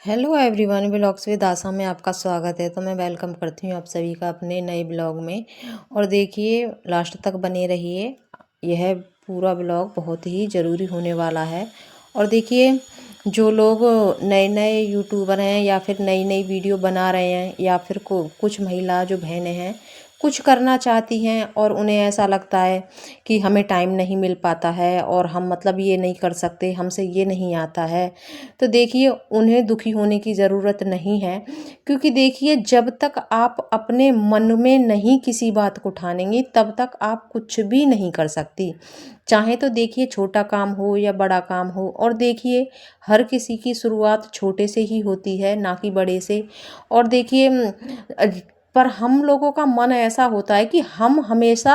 Hello everyone, blogs with आशा में आपका स्वागत है। तो मैं वेलकम करती हूँ आप सभी का अपने नए ब्लॉग में। और देखिए, लास्ट तक बने रहिए। यह पूरा ब्लॉग बहुत ही ज़रूरी होने वाला है। और देखिए, जो लोग नए नए यूट्यूबर हैं या फिर नई नई वीडियो बना रहे हैं या फिर कुछ महिला जो बहनें हैं कुछ करना चाहती हैं और उन्हें ऐसा लगता है कि हमें टाइम नहीं मिल पाता है और हम मतलब ये नहीं कर सकते, हमसे ये नहीं आता है। तो देखिए, उन्हें दुखी होने की ज़रूरत नहीं है, क्योंकि देखिए, जब तक आप अपने मन में नहीं किसी बात को ठानेंगी तब तक आप कुछ भी नहीं कर सकती। चाहे तो देखिए, छोटा काम हो या बड़ा काम हो। और देखिए, हर किसी की शुरुआत छोटे से ही होती है, ना कि बड़े से। और देखिए, पर हम लोगों का मन ऐसा होता है कि हम हमेशा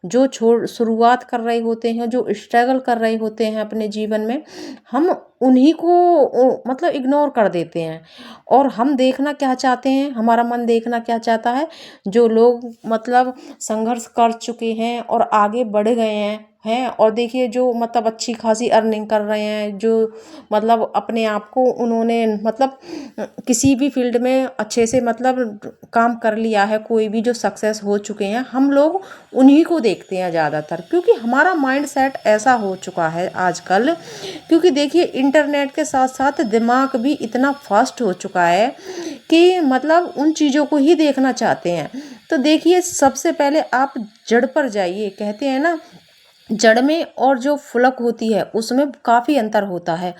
जो शुरुआत कर रहे होते हैं, जो स्ट्रगल कर रहे होते हैं अपने जीवन में, हम उन्हीं को मतलब इग्नोर कर देते हैं। और हम देखना क्या चाहते हैं, हमारा मन देखना क्या चाहता है, जो लोग मतलब संघर्ष कर चुके हैं और आगे बढ़ गए हैं और देखिए, जो मतलब अच्छी खासी अर्निंग कर रहे हैं, जो मतलब अपने आप को उन्होंने मतलब किसी भी फील्ड में अच्छे से मतलब काम कर लिया है, कोई भी जो सक्सेस हो चुके हैं, हम लोग उन्हीं को देखते हैं ज़्यादातर, क्योंकि हमारा माइंड सेट ऐसा हो चुका है आजकल। क्योंकि देखिए, इंटरनेट के साथ साथ दिमाग भी इतना फास्ट हो चुका है कि मतलब उन चीज़ों को ही देखना चाहते हैं। तो देखिए, सबसे पहले आप जड़ पर जाइए। कहते हैं ना, जड़ में और जो फुलक होती है उसमें काफ़ी अंतर होता है।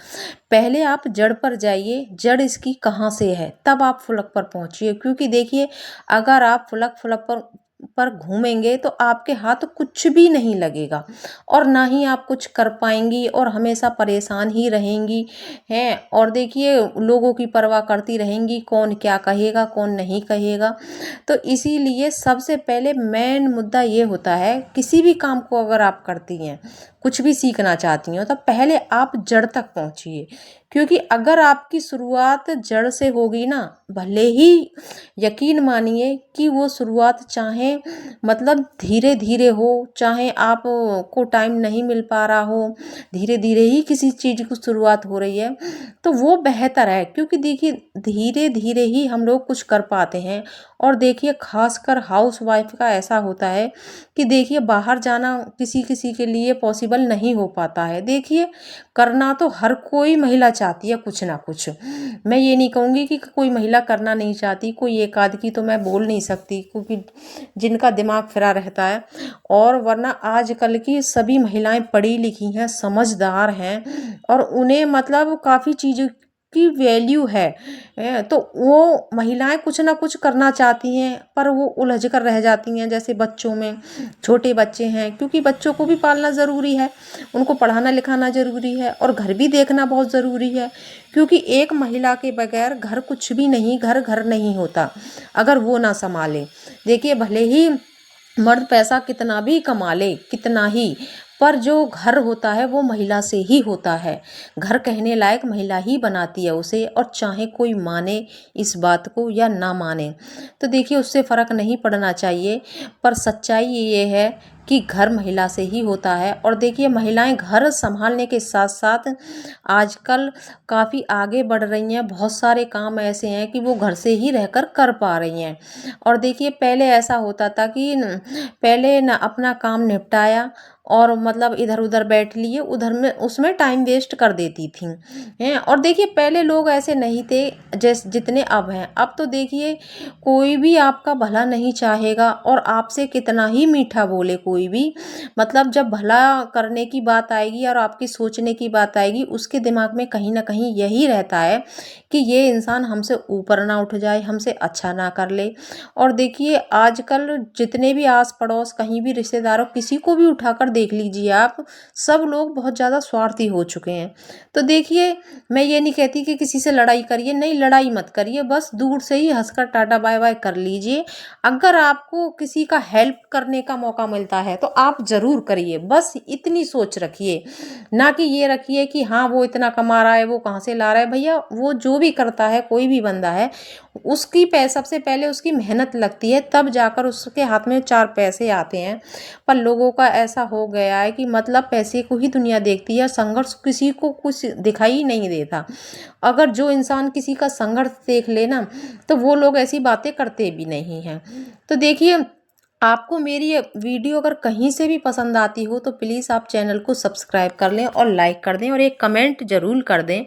पहले आप जड़ पर जाइए, जड़ इसकी कहाँ से है, तब आप फुलक पर पहुँचिए। क्योंकि देखिए, अगर आप फुलक फुलक पर घूमेंगे तो आपके हाथ कुछ भी नहीं लगेगा और ना ही आप कुछ कर पाएंगी और हमेशा परेशान ही रहेंगी हैं। और देखिए, लोगों की परवाह करती रहेंगी, कौन क्या कहेगा, कौन नहीं कहेगा। तो इसीलिए सबसे पहले मेन मुद्दा ये होता है, किसी भी काम को अगर आप करती हैं, कुछ भी सीखना चाहती हो, तो पहले आप जड़ तक पहुंचिए। क्योंकि अगर आपकी शुरुआत जड़ से होगी ना, भले ही यकीन मानिए कि वो शुरुआत चाहे मतलब धीरे धीरे हो, चाहे आप को टाइम नहीं मिल पा रहा हो, धीरे धीरे ही किसी चीज़ की शुरुआत हो रही है, तो वो बेहतर है। क्योंकि देखिए, धीरे धीरे ही हम लोग कुछ कर पाते हैं। और देखिए, खासकर हाउस वाइफ का ऐसा होता है कि देखिए, बाहर जाना किसी किसी के लिए पॉसिबल नहीं हो पाता है। देखिए, करना तो हर कोई महिला चाहती है कुछ ना कुछ। मैं ये नहीं कहूँगी कि कोई महिला करना नहीं चाहती, कोई एक आध की तो मैं बोल नहीं सकती, क्योंकि जिनका दिमाग फिरा रहता है। और वरना आजकल की सभी महिलाएं पढ़ी लिखी हैं, समझदार हैं और उन्हें मतलब काफ़ी चीज़ों की वैल्यू है। तो वो महिलाएं कुछ ना कुछ करना चाहती हैं, पर वो उलझ कर रह जाती हैं। जैसे बच्चों में, छोटे बच्चे हैं, क्योंकि बच्चों को भी पालना ज़रूरी है, उनको पढ़ाना लिखाना ज़रूरी है और घर भी देखना बहुत ज़रूरी है। क्योंकि एक महिला के बगैर घर कुछ भी नहीं, घर घर नहीं होता अगर वो ना संभाले। देखिए, भले ही मर्द पैसा कितना भी कमा ले, कितना ही, पर जो घर होता है वो महिला से ही होता है। घर कहने लायक महिला ही बनाती है उसे, और चाहे कोई माने इस बात को या ना माने, तो देखिए, उससे फ़र्क नहीं पड़ना चाहिए। पर सच्चाई ये है कि घर महिला से ही होता है। और देखिए, महिलाएं घर संभालने के साथ साथ आजकल काफ़ी आगे बढ़ रही हैं। बहुत सारे काम ऐसे हैं कि वो घर से ही रहकर कर पा रही हैं। और देखिए, पहले ऐसा होता था कि पहले न अपना काम निपटाया और मतलब इधर उधर बैठ लिए, उधर में उसमें टाइम वेस्ट कर देती थी हैं। और देखिए, पहले लोग ऐसे नहीं थे जैसे जितने अब हैं। अब तो देखिए, कोई भी आपका भला नहीं चाहेगा, और आपसे कितना ही मीठा बोले कोई भी, मतलब जब भला करने की बात आएगी और आपकी सोचने की बात आएगी, उसके दिमाग में कहीं ना कहीं यही रहता है कि ये इंसान हमसे ऊपर ना उठ जाए, हमसे अच्छा ना कर ले। और देखिए, आजकल जितने भी आस पड़ोस कहीं भी रिश्तेदारों किसी को भी उठाकर देख लीजिए आप, सब लोग बहुत ज़्यादा स्वार्थी हो चुके हैं। तो देखिए, मैं ये नहीं कहती कि किसी से लड़ाई करिए, नहीं, लड़ाई मत करिए, बस दूर से ही हंसकर टाटा बाय बाय कर लीजिए। अगर आपको किसी का हेल्प करने का मौका मिलता है तो आप ज़रूर करिए, बस इतनी सोच रखिए। ना कि ये रखिए कि हाँ वो इतना कमा रहा है, वो कहाँ से ला रहा है। भैया वो जो भी करता है, कोई भी बंदा है, उसकी सबसे पहले उसकी मेहनत लगती है, तब जाकर उसके हाथ में 4 पैसे आते हैं। पर लोगों का ऐसा हो गया है कि मतलब पैसे को ही दुनिया देखती है, संघर्ष किसी को कुछ दिखाई ही नहीं देता। अगर जो इंसान किसी का संघर्ष देख ले ना, तो वो लोग ऐसी बातें करते भी नहीं हैं। तो देखिए, आपको मेरी ये वीडियो अगर कहीं से भी पसंद आती हो तो प्लीज़ आप चैनल को सब्सक्राइब कर लें और लाइक कर दें और एक कमेंट ज़रूर कर दें।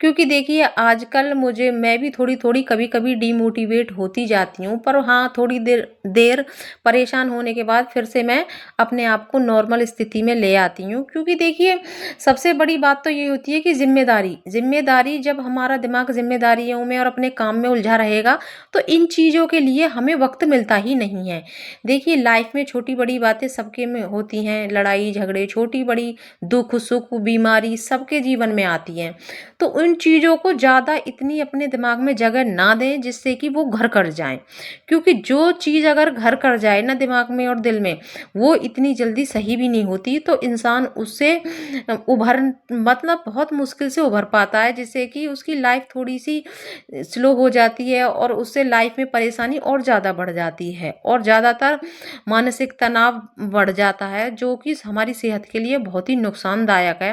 क्योंकि देखिए आजकल मैं भी थोड़ी-थोड़ी कभी-कभी डिमोटिवेट होती जाती हूँ, पर हाँ, थोड़ी देर देर परेशान होने के बाद फिर से मैं अपने आप को नॉर्मल स्थिति में ले आती हूँ। क्योंकि देखिए, सबसे बड़ी बात तो ये होती है कि ज़िम्मेदारी जब हमारा दिमाग ज़िम्मेदारियों में और अपने काम में उलझा रहेगा, तो इन चीज़ों के लिए हमें वक़्त मिलता ही नहीं है। देखिए लाइफ में छोटी-बड़ी बातें सबके में होती हैं, लड़ाई झगड़े, छोटी-बड़ी दुःख-सुख, बीमारी सबके जीवन में आती हैं। तो उन चीज़ों को ज़्यादा इतनी अपने दिमाग में जगह ना दें जिससे कि वो घर कर जाएँ। क्योंकि जो चीज़ अगर घर कर जाए ना दिमाग में और दिल में, वो इतनी जल्दी सही भी नहीं होती, तो इंसान उससे उभर मतलब बहुत मुश्किल से उभर पाता है, जिससे कि उसकी लाइफ थोड़ी-सी स्लो हो जाती है और उससे लाइफ में परेशानी और ज़्यादा बढ़ जाती है और ज़्यादातर मानसिक तनाव बढ़ जाता है, जो कि हमारी सेहत के लिए बहुत ही नुकसानदायक है।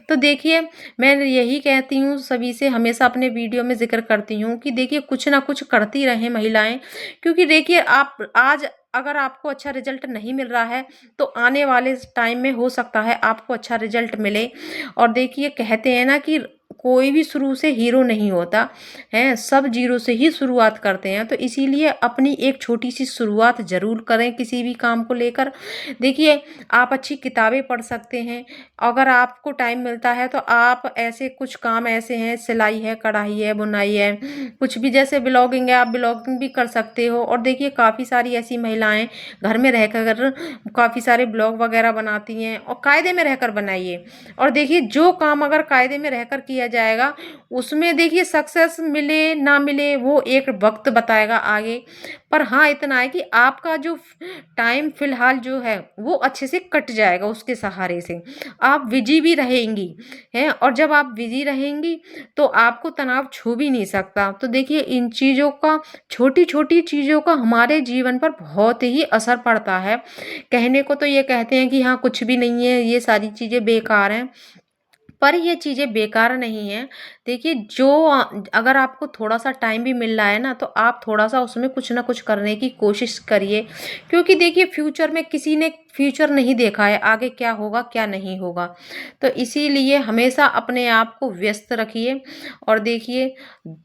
तो देखिए, मैं यही कहती हूँ सभी से, हमेशा अपने वीडियो में ज़िक्र करती हूँ कि देखिए कुछ ना कुछ करती रहें महिलाएँ। क्योंकि देखिए आप आज अगर आपको अच्छा रिज़ल्ट नहीं मिल रहा है, तो आने वाले टाइम में हो सकता है आपको अच्छा रिज़ल्ट मिले। और देखिए कहते हैं ना कि कोई भी शुरू से हीरो नहीं होता है, सब जीरो से ही शुरुआत करते हैं। तो इसीलिए अपनी एक छोटी-सी शुरुआत ज़रूर करें किसी भी काम को लेकर। देखिए, आप अच्छी किताबें पढ़ सकते हैं, अगर आपको टाइम मिलता है तो आप ऐसे कुछ काम ऐसे हैं, सिलाई है, कढ़ाई है, बुनाई है, कुछ भी जैसे ब्लॉगिंग है, आप ब्लॉगिंग भी कर सकते हो। और देखिए काफ़ी सारी ऐसी महिलाएँ घर में रहकर काफ़ी सारे ब्लॉग वगैरह बनाती हैं, और कायदे में रहकर बनाइए। और देखिए जो काम अगर कायदे में रहकर किया जाएगा, उसमें देखिए सक्सेस मिले ना मिले वो एक वक्त बताएगा आगे। पर हाँ, इतना है कि आपका जो टाइम फिलहाल जो है वो अच्छे से कट जाएगा, उसके सहारे से आप बिजी भी रहेंगी हैं। और जब आप बिजी रहेंगी तो आपको तनाव छू भी नहीं सकता। तो देखिए इन चीज़ों का, छोटी छोटी चीज़ों का हमारे जीवन पर बहुत ही असर पड़ता है। कहने को तो ये कहते हैं कि हाँ कुछ भी नहीं है, ये सारी चीज़ें बेकार हैं, पर ये चीज़ें बेकार नहीं हैं। देखिए अगर आपको थोड़ा-सा टाइम भी मिल रहा है ना, तो आप थोड़ा-सा उसमें कुछ ना कुछ करने की कोशिश करिए। क्योंकि देखिए फ्यूचर में किसी ने फ्यूचर नहीं देखा है, आगे क्या होगा, क्या नहीं होगा। तो इसीलिए हमेशा अपने आप को व्यस्त रखिए। और देखिए,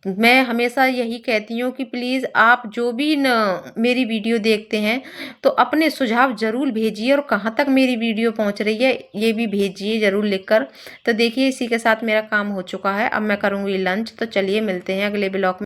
मैं हमेशा यही कहती हूँ कि प्लीज़ आप जो भी न मेरी वीडियो देखते हैं, तो अपने सुझाव ज़रूर भेजिए और कहाँ तक मेरी वीडियो पहुँच रही है, ये भी भेजिए ज़रूर लिखकर। तो देखिए इसी के साथ मेरा काम हो चुका है, अब मैं करूँगी लंच। तो चलिए मिलते हैं अगले ब्लॉग में।